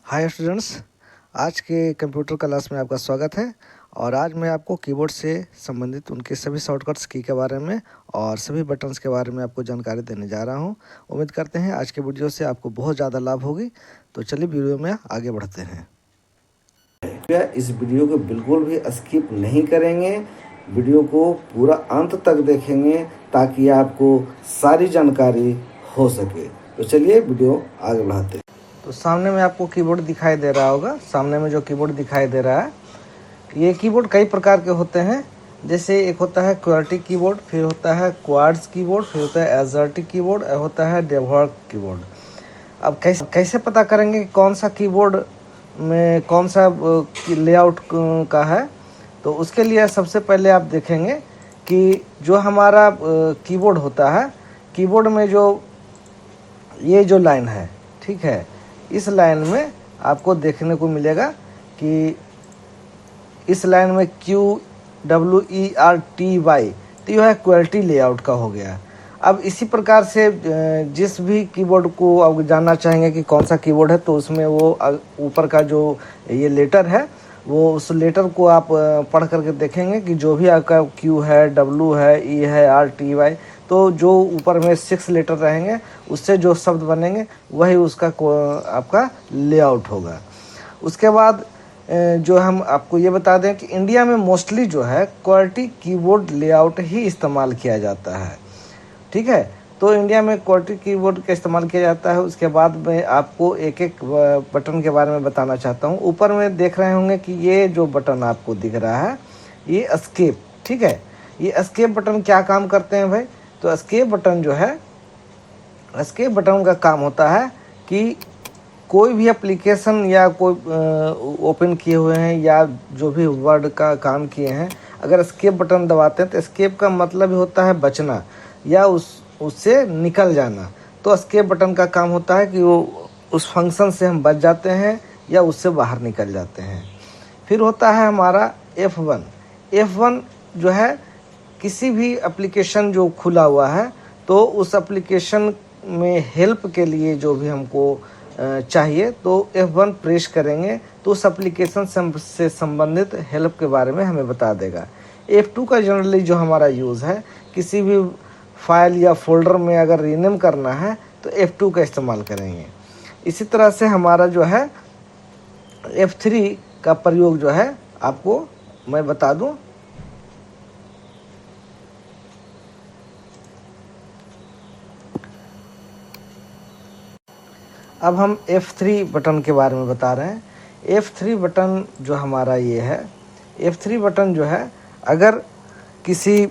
Hi students, आज के computer class में आपका स्वागत है। और आज मैं आपको कीबोर्ड से संबंधित उनके सभी शॉर्टकट्स की के बारे में और सभी बटन्स के बारे में आपको जानकारी देने जा रहा हूं। उम्मीद करते हैं आज के वीडियो से आपको बहुत ज़्यादा लाभ होगी। तो चलिए वीडियो में आगे बढ़ते हैं। कृपया इस वीडियो को बिल्कुल भी स्किप नहीं करेंगे, वीडियो को पूरा अंत तक देखेंगे ताकि आपको सारी जानकारी हो सके। तो चलिए वीडियो आगे बढ़ाते हैं। तो सामने में आपको कीबोर्ड दिखाई दे रहा होगा। सामने में जो कीबोर्ड दिखाई दे रहा है, ये कीबोर्ड कई प्रकार के होते हैं। जैसे एक होता है क्वार्टी कीबोर्ड, फिर होता है क्वाड्स कीबोर्ड, फिर होता है एजर्टी कीबोर्ड, होता है डेवॉर्क कीबोर्ड। अब कैसे पता करेंगे कि कौन सा कीबोर्ड में कौन सा लेआउट का है? तो उसके लिए सबसे पहले आप देखेंगे कि जो हमारा कीबोर्ड होता है, कीबोर्ड में जो ये जो लाइन है, ठीक है, इस लाइन में आपको देखने को मिलेगा कि इस लाइन में QWERTY, तो यह है क्वालिटी लेआउट का हो गया। अब इसी प्रकार से जिस भी कीबोर्ड को आप जानना चाहेंगे कि कौन सा कीबोर्ड है, तो उसमें वो ऊपर का जो ये लेटर है, वो उस लेटर को आप पढ़ करके देखेंगे कि जो भी आपका Q है, W है, E है, RTY, तो जो ऊपर में 6 लेटर रहेंगे, उससे जो शब्द बनेंगे वही उसका आपका लेआउट होगा। उसके बाद जो हम आपको ये बता दें कि इंडिया में मोस्टली जो है क्वालिटी कीबोर्ड लेआउट ही इस्तेमाल किया जाता है, ठीक है। तो इंडिया में क्वालिटी कीबोर्ड का इस्तेमाल किया जाता है। उसके बाद मैं आपको एक एक बटन के बारे में बताना चाहता हूँ। ऊपर में देख रहे होंगे कि ये जो बटन आपको दिख रहा है, ये एस्केप, ठीक है। ये एस्केप बटन क्या काम करते हैं भाई? तो एस्केप बटन जो है, एस्केप बटन का काम होता है कि कोई भी एप्लीकेशन या कोई ओपन किए हुए हैं या जो भी वर्ड का काम किए हैं, अगर एस्केप बटन दबाते हैं तो एस्केप का मतलब ही होता है बचना या उससे निकल जाना। तो एस्केप बटन का काम होता है कि वो उस फंक्शन से हम बच जाते हैं या उससे बाहर निकल जाते हैं। फिर होता है हमारा F1। F1 जो है किसी भी एप्लीकेशन जो खुला हुआ है, तो उस एप्लीकेशन में हेल्प के लिए जो भी हमको चाहिए, तो F1 प्रेस करेंगे तो उस एप्लीकेशन से संबंधित हेल्प के बारे में हमें बता देगा। F2 का जनरली जो हमारा यूज़ है, किसी भी फाइल या फोल्डर में अगर रीनेम करना है तो F2 का इस्तेमाल करेंगे। इसी तरह से हमारा जो है F3 का प्रयोग जो है आपको मैं बता दूं। अब हम F3 बटन के बारे में बता रहे हैं। F3 बटन जो हमारा ये है, F3 बटन जो है, अगर किसी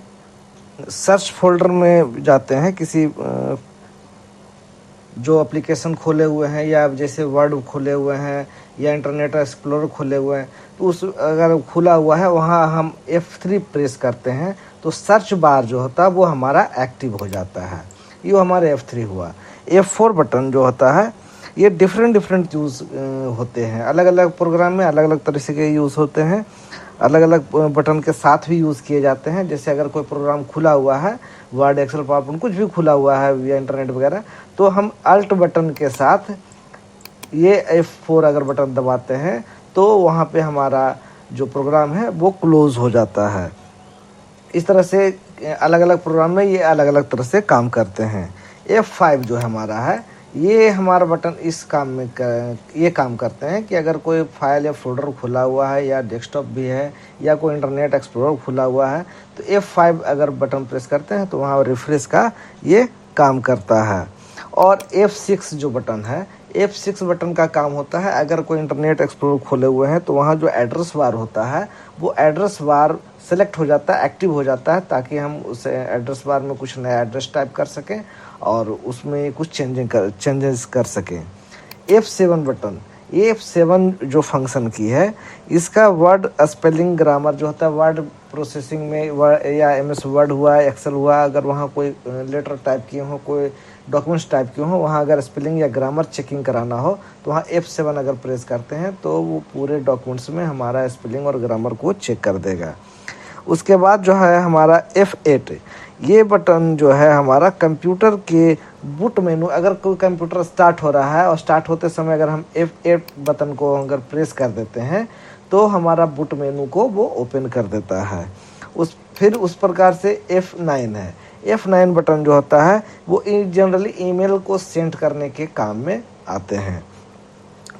सर्च फोल्डर में जाते हैं, किसी जो एप्लीकेशन खोले हुए हैं या जैसे वर्ड खोले हुए हैं या इंटरनेट एक्सप्लोरर खोले हुए हैं, तो उस अगर खुला हुआ है वहाँ हम F3 प्रेस करते हैं तो सर्च बार जो होता है वो हमारा एक्टिव हो जाता है। ये हमारा F3 हुआ। F4 बटन जो होता है, ये डिफरेंट यूज़ होते हैं। अलग अलग प्रोग्राम में अलग अलग तरह से के यूज़ होते हैं, अलग अलग बटन के साथ भी यूज़ किए जाते हैं। जैसे अगर कोई प्रोग्राम खुला हुआ है, वर्ड, एक्सेल, पावरपॉइंट, कुछ भी खुला हुआ है या इंटरनेट वगैरह, तो हम अल्ट बटन के साथ ये F4 अगर बटन दबाते हैं तो वहाँ पे हमारा जो प्रोग्राम है वो क्लोज़ हो जाता है। इस तरह से अलग अलग प्रोग्राम में ये अलग अलग तरह से काम करते हैं। F5 जो हमारा है, ये हमारा बटन इस काम में ये काम करते हैं कि अगर कोई फाइल या फोल्डर खुला हुआ है या डेस्कटॉप भी है या कोई इंटरनेट एक्सप्लोरर खुला हुआ है, तो F5 अगर बटन प्रेस करते हैं तो वहाँ रिफ्रेश का ये काम करता है। और F6 जो बटन है, F6 बटन का काम होता है, अगर कोई इंटरनेट एक्सप्लोरर खोले हुए हैं तो वहाँ जो एड्रेस बार होता है, वो एड्रेस बार सेलेक्ट हो जाता है, एक्टिव हो जाता है, ताकि हम उस एड्रेस बार में कुछ नया एड्रेस टाइप कर सकें और उसमें कुछ चेंजेस कर सकें। F7 बटन, ये F7 जो फंक्शन की है, इसका वर्ड स्पेलिंग ग्रामर जो होता है, वर्ड प्रोसेसिंग में या MS वर्ड हुआ, एक्सेल हुआ, अगर वहाँ कोई लेटर टाइप किए हो, कोई डॉक्यूमेंट्स टाइप किए हो, वहाँ अगर स्पेलिंग या ग्रामर चेकिंग कराना हो तो वहाँ F7 अगर प्रेस करते हैं तो वो पूरे डॉक्यूमेंट्स में हमारा स्पेलिंग और ग्रामर को चेक कर देगा। उसके बाद जो है हमारा F8, ये बटन जो है हमारा कंप्यूटर के बूट मेनू, अगर कोई कंप्यूटर स्टार्ट हो रहा है और स्टार्ट होते समय अगर हम F8 बटन को अगर प्रेस कर देते हैं तो हमारा बूट मेनू को वो ओपन कर देता है। फिर उस प्रकार से F9 है। F9 बटन जो होता है वो जनरली ईमेल को सेंड करने के काम में आते हैं।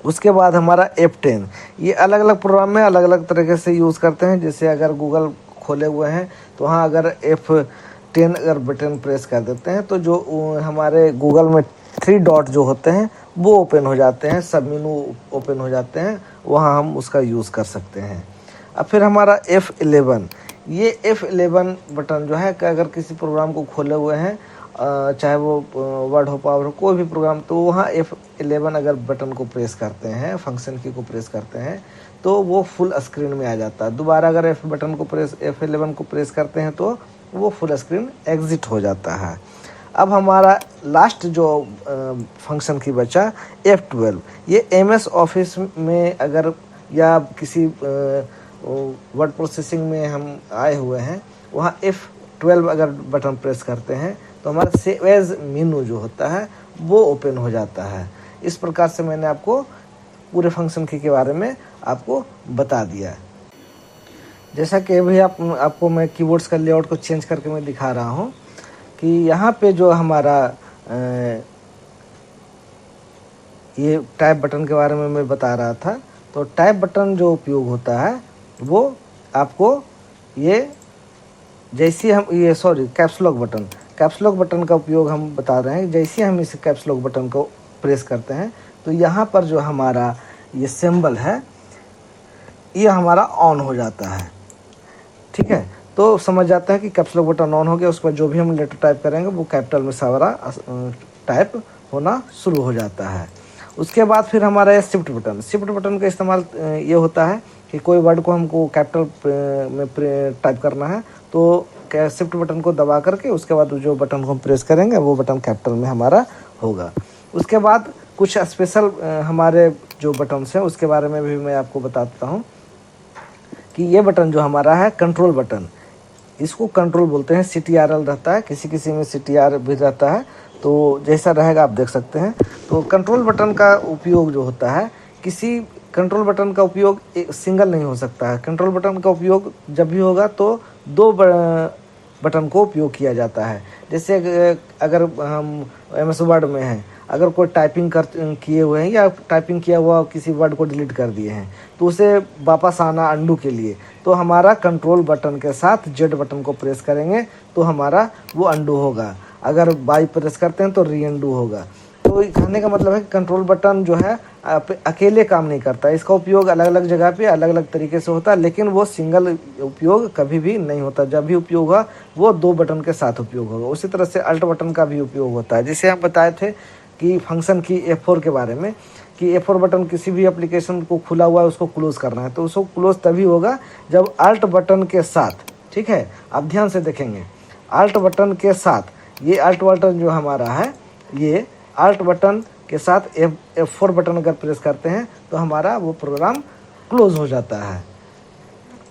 उसके बाद हमारा F10, ये अलग अलग प्रोग्राम में अलग अलग तरीके से यूज़ करते हैं। जैसे अगर गूगल खोले हुए हैं तो वहाँ अगर F10 अगर बटन प्रेस कर देते हैं तो जो हमारे गूगल में 3 डॉट जो होते हैं वो ओपन हो जाते हैं, सब मेनू ओपन हो जाते हैं, वहाँ हम उसका यूज़ कर सकते हैं। अब फिर हमारा F11, ये F11 बटन जो है कि अगर किसी प्रोग्राम को खोले हुए हैं, चाहे वो वर्ड हो, पावर हो, कोई भी प्रोग्राम, तो वहाँ F11 अगर बटन को प्रेस करते हैं, फंक्शन की को प्रेस करते हैं तो वो फुल स्क्रीन में आ जाता है। दोबारा अगर F11 को प्रेस करते हैं तो वो फुल स्क्रीन एग्जिट हो जाता है। अब हमारा लास्ट जो फंक्शन की बचा F12, ये MS ऑफिस में अगर या किसी वर्ड प्रोसेसिंग में हम आए हुए हैं, वहाँ F12 अगर बटन प्रेस करते हैं तो हमारा सेव एज मेनू जो होता है वो ओपन हो जाता है। इस प्रकार से मैंने आपको पूरे फंक्शन की के बारे में आपको बता दिया। जैसा कि अभी आपको मैं कीबोर्ड्स का लेआउट को चेंज करके मैं दिखा रहा हूँ कि यहाँ पे जो हमारा ये टाइप बटन के बारे में मैं बता रहा था, तो टाइप बटन जो उपयोग होता है वो आपको ये जैसे हम कैप्स लॉक बटन का उपयोग हम बता रहे हैं। जैसे हम इस कैप्स लॉक बटन को प्रेस करते हैं तो यहाँ पर जो हमारा ये सिंबल है ये हमारा ऑन हो जाता है। ठीक है, तो समझ जाता है कि कैप्स लॉक बटन ऑन हो गया। उसके बाद जो भी हम लेटर टाइप करेंगे वो कैपिटल में सारा टाइप होना शुरू हो जाता है। उसके बाद फिर हमारा ये शिफ्ट बटन का इस्तेमाल ये होता है कि कोई वर्ड को हमको कैपिटल में टाइप करना है तो शिफ्ट बटन को दबा करके उसके बाद जो बटन को हम प्रेस करेंगे वो बटन कैपिटल में हमारा होगा। उसके बाद कुछ स्पेशल हमारे जो बटन्स हैं उसके बारे में भी मैं आपको बताता हूँ कि ये बटन जो हमारा है कंट्रोल बटन, इसको कंट्रोल बोलते हैं। CTRL रहता है, किसी में CTR भी रहता है, तो जैसा रहेगा आप देख सकते हैं। तो कंट्रोल बटन का उपयोग जो होता है, किसी कंट्रोल बटन का उपयोग सिंगल नहीं हो सकता है। कंट्रोल बटन का उपयोग जब भी होगा तो 2 बटन को उपयोग किया जाता है। जैसे अगर हम MS वर्ड में हैं, अगर कोई टाइपिंग किए हुए हैं या टाइपिंग किया हुआ किसी वर्ड को डिलीट कर दिए हैं तो उसे वापस आना अंडू के लिए तो हमारा कंट्रोल बटन के साथ Z बटन को प्रेस करेंगे तो हमारा वो अंडू होगा। अगर बाई प्रेस करते हैं तो री अंडू होगा। तो कहने का मतलब है कि कंट्रोल बटन जो है अकेले काम नहीं करता, इसका उपयोग अलग अलग जगह पे अलग अलग तरीके से होता है, लेकिन वो सिंगल उपयोग कभी भी नहीं होता। जब भी उपयोग होगा वो 2 बटन के साथ उपयोग होगा। उसी तरह से अल्ट बटन का भी उपयोग होता है। जिसे हम बताए थे कि फंक्शन की F4 के बारे में कि F4 बटन किसी भी एप्लीकेशन को खुला हुआ है उसको क्लोज करना है तो उसको क्लोज तभी होगा जब अल्ट बटन के साथ, ठीक है, आप ध्यान से देखेंगे, अल्ट बटन के साथ, ये अल्ट बटन जो हमारा है, ये अल्ट बटन के साथ F4 बटन अगर प्रेस करते हैं तो हमारा वो प्रोग्राम क्लोज हो जाता है।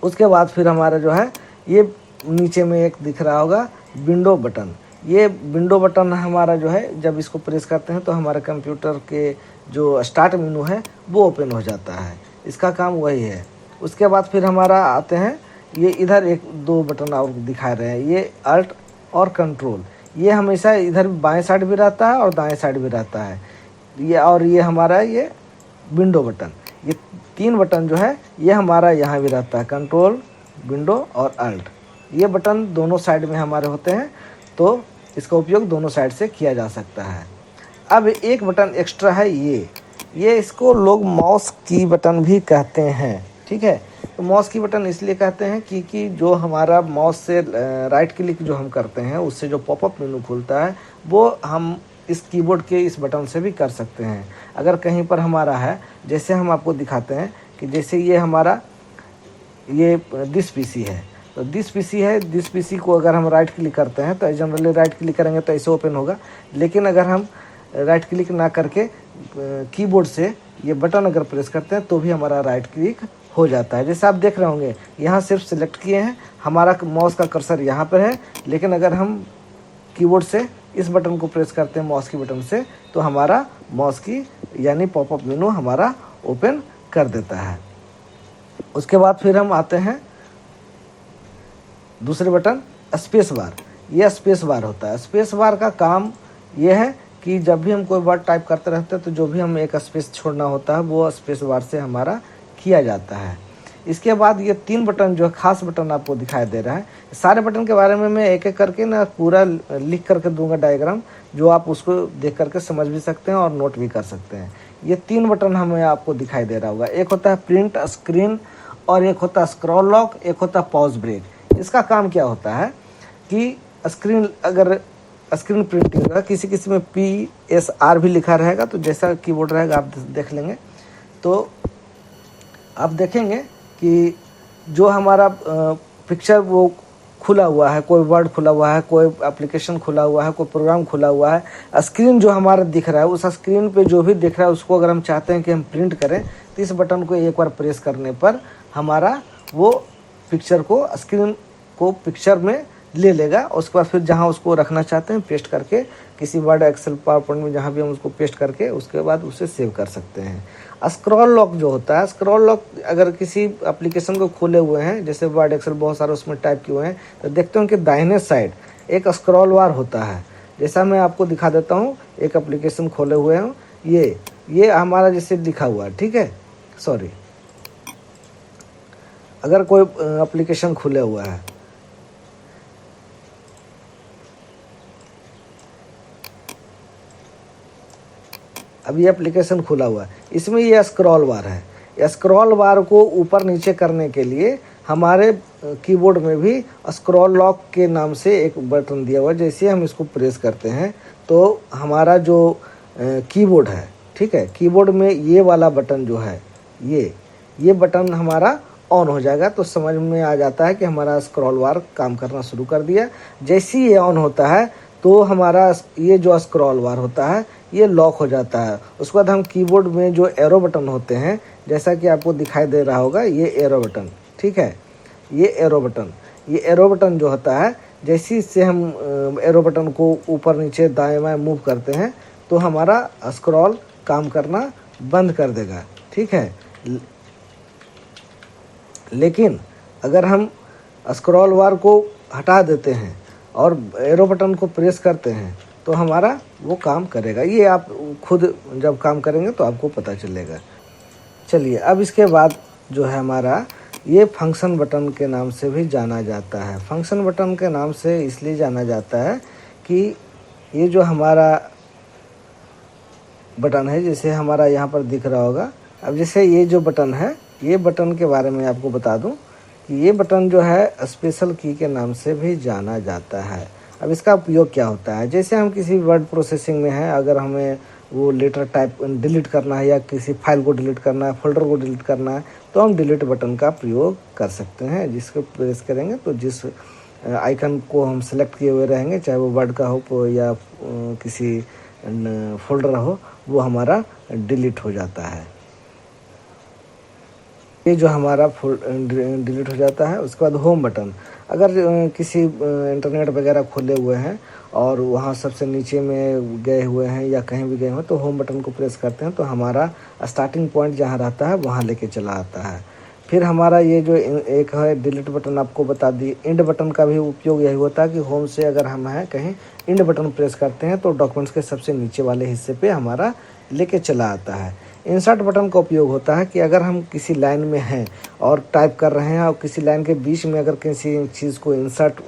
उसके बाद फिर हमारा जो है ये नीचे में एक दिख रहा होगा विंडो बटन। ये विंडो बटन हमारा जो है जब इसको प्रेस करते हैं तो हमारे कंप्यूटर के जो स्टार्ट मेनू है वो ओपन हो जाता है। इसका काम वही है। उसके बाद फिर हमारा आते हैं, ये इधर 1-2 बटन और दिखा रहे हैं, ये अल्ट और कंट्रोल। ये हमेशा इधर बाएं साइड भी रहता है और दाएं साइड भी रहता है। ये हमारा ये विंडो बटन, ये 3 बटन जो है ये हमारा यहाँ भी रहता है, कंट्रोल, विंडो और अल्ट। ये बटन दोनों साइड में हमारे होते हैं तो इसका उपयोग दोनों साइड से किया जा सकता है। अब एक बटन एक्स्ट्रा है, ये इसको लोग माउस की बटन भी कहते हैं। ठीक है, तो माउस की बटन इसलिए कहते हैं क्योंकि जो हमारा माउस से राइट क्लिक जो हम करते हैं उससे जो पॉपअप मेनू खुलता है वो हम इस कीबोर्ड के इस बटन से भी कर सकते हैं। अगर कहीं पर हमारा है, जैसे हम आपको दिखाते हैं कि जैसे ये हमारा ये दिस पीसी है, तो दिस पीसी है, दिस पीसी को अगर हम राइट क्लिक करते हैं तो जनरली राइट क्लिक करेंगे तो ऐसे ओपन होगा। लेकिन अगर हम राइट क्लिक ना करके कीबोर्ड से ये बटन अगर प्रेस करते हैं तो भी हमारा राइट क्लिक हो जाता है। जैसे आप देख रहे होंगे यहाँ सिर्फ सिलेक्ट किए हैं, हमारा माउस का कर्सर यहाँ पर है, लेकिन अगर हम कीबोर्ड से इस बटन को प्रेस करते हैं माउस की बटन से, तो हमारा माउस की यानी पॉपअप मेनू हमारा ओपन कर देता है। उसके बाद फिर हम आते हैं दूसरे बटन स्पेस बार। यह स्पेस बार होता है। स्पेस बार का काम यह है कि जब भी हम कोई वर्ड टाइप करते रहते हैं तो जो भी हम एक स्पेस छोड़ना होता है वो स्पेस बार से हमारा किया जाता है। इसके बाद ये 3 बटन जो खास बटन आपको दिखाई दे रहा है, सारे बटन के बारे में मैं एक एक करके ना पूरा लिख करके दूंगा डायग्राम, जो आप उसको देख करके समझ भी सकते हैं और नोट भी कर सकते हैं। ये 3 बटन हमें आपको दिखाई दे रहा होगा। एक होता है प्रिंट स्क्रीन, और एक होता है स्क्रॉल लॉक, एक होता है पॉज ब्रेक। इसका काम क्या होता है कि स्क्रीन, अगर स्क्रीन प्रिंटिंग होगा, किसी किसी में PSR भी लिखा रहेगा, तो जैसा कीबोर्ड रहेगा आप देख लेंगे तो आप देखेंगे कि जो हमारा पिक्चर वो खुला हुआ है, कोई वर्ड खुला हुआ है, कोई एप्लीकेशन खुला हुआ है, कोई प्रोग्राम खुला हुआ है, स्क्रीन जो हमारा दिख रहा है, उस स्क्रीन पे जो भी दिख रहा है उसको अगर हम चाहते हैं कि हम प्रिंट करें, तो इस बटन को एक बार प्रेस करने पर हमारा वो पिक्चर को, स्क्रीन को पिक्चर में ले लेगा। उसके बाद फिर जहाँ उसको रखना चाहते हैं पेस्ट करके, किसी वर्ड, एक्सेल, पावर पॉइंट में जहाँ भी हम उसको पेस्ट करके उसके बाद उसे सेव कर सकते हैं। स्क्रॉल लॉक जो होता है, स्क्रॉल लॉक अगर किसी एप्लीकेशन को खोले हुए हैं, जैसे वर्ड, एक्सेल बहुत सारे उसमें टाइप किए हुए हैं, तो देखते हो कि दाहिने साइड एक स्क्रॉल बार होता है। जैसा मैं आपको दिखा देता हूँ, एक एप्लीकेशन खोले हुए हैं, ये हमारा जैसे लिखा हुआ है, ठीक है, सॉरी, अगर कोई एप्लीकेशन खुले हुआ है, अब ये एप्लीकेशन खुला हुआ है, इसमें ये स्क्रॉल बार है। स्क्रॉल बार को ऊपर नीचे करने के लिए हमारे कीबोर्ड में भी स्क्रॉल लॉक के नाम से एक बटन दिया हुआ है। जैसे हम इसको प्रेस करते हैं तो हमारा जो कीबोर्ड है, ठीक है, कीबोर्ड में ये वाला बटन जो है, ये बटन हमारा ऑन हो जाएगा, तो समझ में आ जाता है कि हमारा स्क्रॉल बार काम करना शुरू कर दिया। जैसे ही ये ऑन होता है तो हमारा ये जो स्क्रॉल बार होता है ये लॉक हो जाता है। उसके बाद हम कीबोर्ड में जो एरो बटन होते हैं, जैसा कि आपको दिखाई दे रहा होगा, ये एरो बटन, ठीक है, ये एरो बटन जो होता है, जैसे इससे हम एरो बटन को ऊपर नीचे दाएं बाएं मूव करते हैं तो हमारा स्क्रॉल काम करना बंद कर देगा, ठीक है। लेकिन अगर हम स्क्रॉल बार को हटा देते हैं और एरो बटन को प्रेस करते हैं तो हमारा वो काम करेगा। ये आप खुद जब काम करेंगे तो आपको पता चलेगा। चलिए, अब इसके बाद जो है हमारा ये फंक्शन बटन के नाम से भी जाना जाता है। फंक्शन बटन के नाम से इसलिए जाना जाता है कि ये जो हमारा बटन है, जैसे हमारा यहाँ पर दिख रहा होगा, अब जैसे ये जो बटन है, ये बटन के बारे में आपको बता दूं कि ये बटन जो है स्पेशल की के नाम से भी जाना जाता है। अब इसका उपयोग क्या होता है, जैसे हम किसी वर्ड प्रोसेसिंग में हैं, अगर हमें वो लेटर टाइप डिलीट करना है या किसी फाइल को डिलीट करना है, फोल्डर को डिलीट करना है, तो हम डिलीट बटन का प्रयोग कर सकते हैं। जिसको प्रेस करेंगे तो जिस आइकन को हम सेलेक्ट किए हुए रहेंगे, चाहे वो वर्ड का हो या किसी फोल्डर हो, वो हमारा डिलीट हो जाता है। ये जो हमारा डिलीट हो जाता है। उसके बाद होम बटन, अगर किसी इंटरनेट वगैरह खोले हुए हैं और वहाँ सबसे नीचे में गए हुए हैं या कहीं भी गए हुए हैं, तो होम बटन को प्रेस करते हैं तो हमारा स्टार्टिंग पॉइंट जहाँ रहता है वहाँ लेके चला आता है। फिर हमारा ये जो एक है डिलीट बटन, आपको बता दी। इंड बटन का भी उपयोग यही होता है कि होम से अगर हम हैं कहीं, इंड बटन प्रेस करते हैं तो डॉक्यूमेंट्स के सबसे नीचे वाले हिस्से पे हमारा लेके चला आता है। इंसर्ट बटन का उपयोग होता है कि अगर हम किसी लाइन में हैं और टाइप कर रहे हैं और किसी लाइन के बीच में अगर किसी चीज़ को इंसर्ट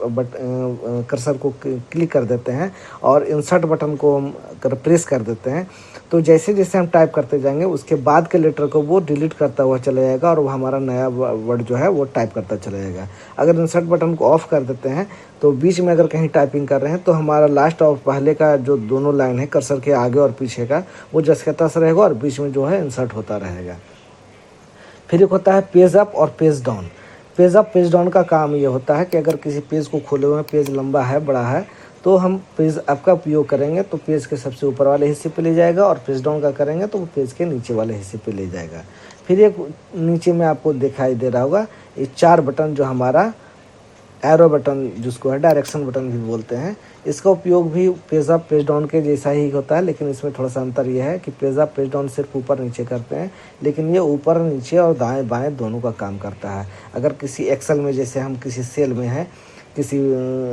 कर्सर को क्लिक कर देते हैं और इंसर्ट बटन को हम अगर प्रेस कर देते हैं तो जैसे जैसे हम टाइप करते जाएंगे उसके बाद के लेटर को वो डिलीट करता हुआ चला जाएगा और वो हमारा नया वर्ड जो है वो टाइप करता चला जाएगा। अगर इंसर्ट बटन को ऑफ कर देते हैं तो बीच में अगर कहीं टाइपिंग कर रहे हैं तो हमारा लास्ट और पहले का जो दोनों लाइन है कर्सर के आगे और पीछे का, वो जैसे का तैसे रहेगा और बीच में जो है इंसर्ट होता रहेगा। फिर एक होता है पेज अप और page down. Page up page down का काम ये होता है कि अगर किसी पेज को खोले हुए हैं, पेज लंबा है, बड़ा है, तो हम पेज अप का उपयोग करेंगे तो पेज के सबसे ऊपर वाले हिस्से पे ले जाएगा, और पेज डाउन का करेंगे तो वो पेज के नीचे वाले हिस्से पे ले जाएगा। फिर एक नीचे में आपको दिखाई दे रहा होगा ये 4 बटन जो हमारा एरो बटन जिसको है डायरेक्शन बटन भी बोलते हैं, इसका उपयोग भी पेज अप पेज डाउन के जैसा ही होता है, लेकिन इसमें थोड़ा सा अंतर यह है कि पेज अप पेज डाउन सिर्फ ऊपर नीचे करते हैं, लेकिन ये ऊपर नीचे और दाएं बाएं दोनों का काम करता है। अगर किसी एक्सेल में जैसे हम किसी सेल में हैं, किसी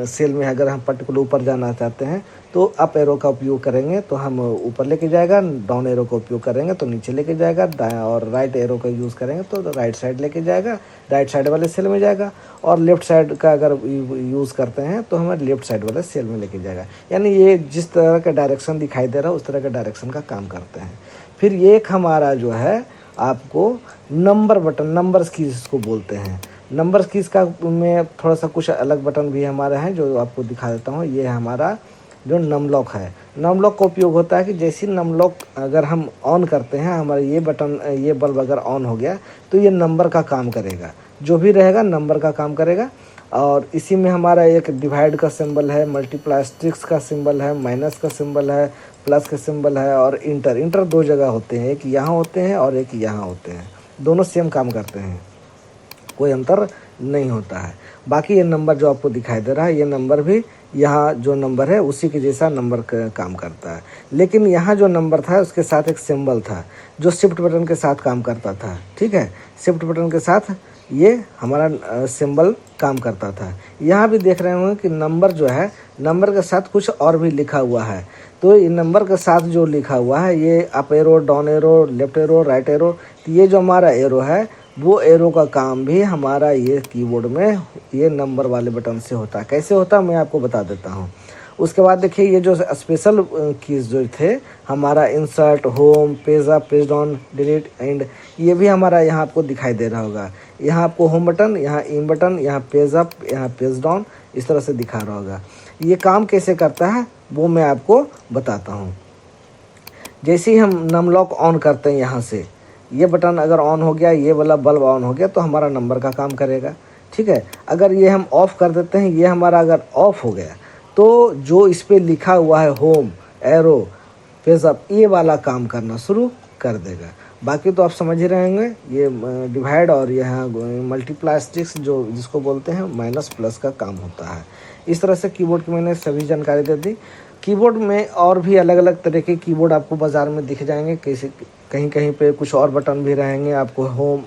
सेल में अगर हम पर्टिकुलर ऊपर जाना चाहते हैं तो अप एरो का उपयोग करेंगे तो हम ऊपर लेके जाएगा, डाउन एरो का उपयोग करेंगे तो नीचे लेके जाएगा, दाएं और राइट एरो का यूज़ करेंगे तो राइट साइड लेके जाएगा, राइट साइड वाले सेल में जाएगा, और लेफ्ट साइड का अगर यूज़ करते हैं तो हमें लेफ्ट साइड वाले सेल में लेके जाएगा। यानी ये जिस तरह का डायरेक्शन दिखाई दे रहा है उस तरह का डायरेक्शन का काम करते हैं। फिर ये एक हमारा जो है आपको नंबर बटन, नंबर्स की जिसको बोलते हैं, नंबर्स की इसका में थोड़ा सा कुछ अलग बटन भी हमारे हैं जो आपको दिखा देता हूँ। ये हमारा जो नम लॉक है, नम लॉक का उपयोग होता है कि जैसे नम लॉक अगर हम ऑन करते हैं, हमारा ये बटन ये बल्ब अगर ऑन हो गया तो ये नंबर का काम करेगा, जो भी रहेगा नंबर का काम करेगा। और इसी में हमारा एक डिवाइड का सिंबल है, मल्टीप्लाई स्ट्रिक्स का सिंबल है, माइनस का सिंबल है, प्लस का सिंबल है, और इंटर 2 जगह होते हैं, एक यहाँ होते हैं और एक यहाँ होते हैं, दोनों सेम काम करते हैं, कोई अंतर नहीं होता है। बाकी ये नंबर जो आपको दिखाई दे रहा है ये नंबर भी यहाँ जो नंबर है उसी के जैसा नंबर का काम करता है, लेकिन यहाँ जो नंबर था उसके साथ एक सिंबल था जो शिफ्ट बटन के साथ काम करता था। ठीक है, शिफ्ट बटन के साथ ये हमारा सिंबल काम करता था। यहाँ भी देख रहे होंगे कि नंबर जो है नंबर के साथ कुछ और भी लिखा हुआ है, तो ये नंबर के साथ जो लिखा हुआ है ये up arrow, down arrow, left arrow, right arrow, तो ये जो हमारा एरो है वो एरो का काम भी हमारा ये कीबोर्ड में ये नंबर वाले बटन से होता है। कैसे होता है मैं आपको बता देता हूँ। उसके बाद देखिए ये जो स्पेशल कीज जो थे हमारा insert, home, page up, page down, delete, and, ये भी हमारा यहाँ आपको दिखाई दे रहा होगा। यहाँ आपको होम बटन, यहाँ इन बटन, यहाँ पेज अप, यहाँ पेज डाउन, इस तरह से दिखा रहा होगा। ये काम कैसे करता है वो मैं आपको बताता हूँ। जैसे ही हम नम लॉक ऑन करते हैं, यहाँ से ये बटन अगर ऑन हो गया, ये वाला बल्ब ऑन हो गया तो हमारा नंबर का काम करेगा। ठीक है, अगर ये हम ऑफ़ कर देते हैं, ये हमारा अगर ऑफ़ हो गया तो जो इस पर लिखा हुआ है होम, एरो, पेज अप, ये वाला काम करना शुरू कर देगा। बाकी तो आप समझ ही रहे होंगे, ये डिवाइड और यहाँ मल्टीप्लाई स्टिक्स जो जिसको बोलते हैं माइनस प्लस का काम होता है। इस तरह से कीबोर्ड की मैंने सभी जानकारी दे दी। कीबोर्ड में और भी अलग अलग तरह के कीबोर्ड आपको बाज़ार में दिख जाएंगे, कैसे कहीं कहीं पे कुछ और बटन भी रहेंगे आपको, होम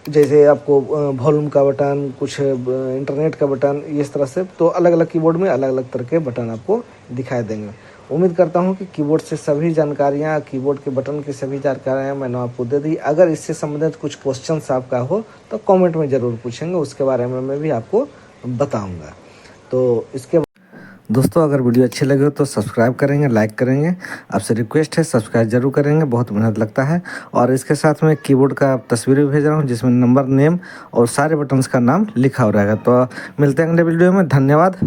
जैसे आपको वॉल्यूम का बटन, कुछ इंटरनेट का बटन, इस तरह से। तो अलग अलग कीबोर्ड में अलग अलग तरह के बटन आपको दिखाई देंगे। उम्मीद करता हूं कि कीबोर्ड से सभी जानकारियां, कीबोर्ड के बटन की सभी जानकारियां मैंने आपको दे दी। अगर इससे संबंधित कुछ क्वेश्चंस आपका हो तो कमेंट में ज़रूर पूछेंगे, उसके बारे में मैं भी आपको बताऊँगा। तो इसके दोस्तों अगर वीडियो अच्छी लगे हो तो सब्सक्राइब करेंगे, लाइक करेंगे। आपसे रिक्वेस्ट है सब्सक्राइब जरूर करेंगे, बहुत मेहनत लगता है। और इसके साथ में कीबोर्ड का तस्वीर भी भेज रहा हूँ जिसमें नंबर, नेम और सारे बटन्स का नाम लिखा हो रहेगा। तो मिलते हैं अगले वीडियो में। धन्यवाद।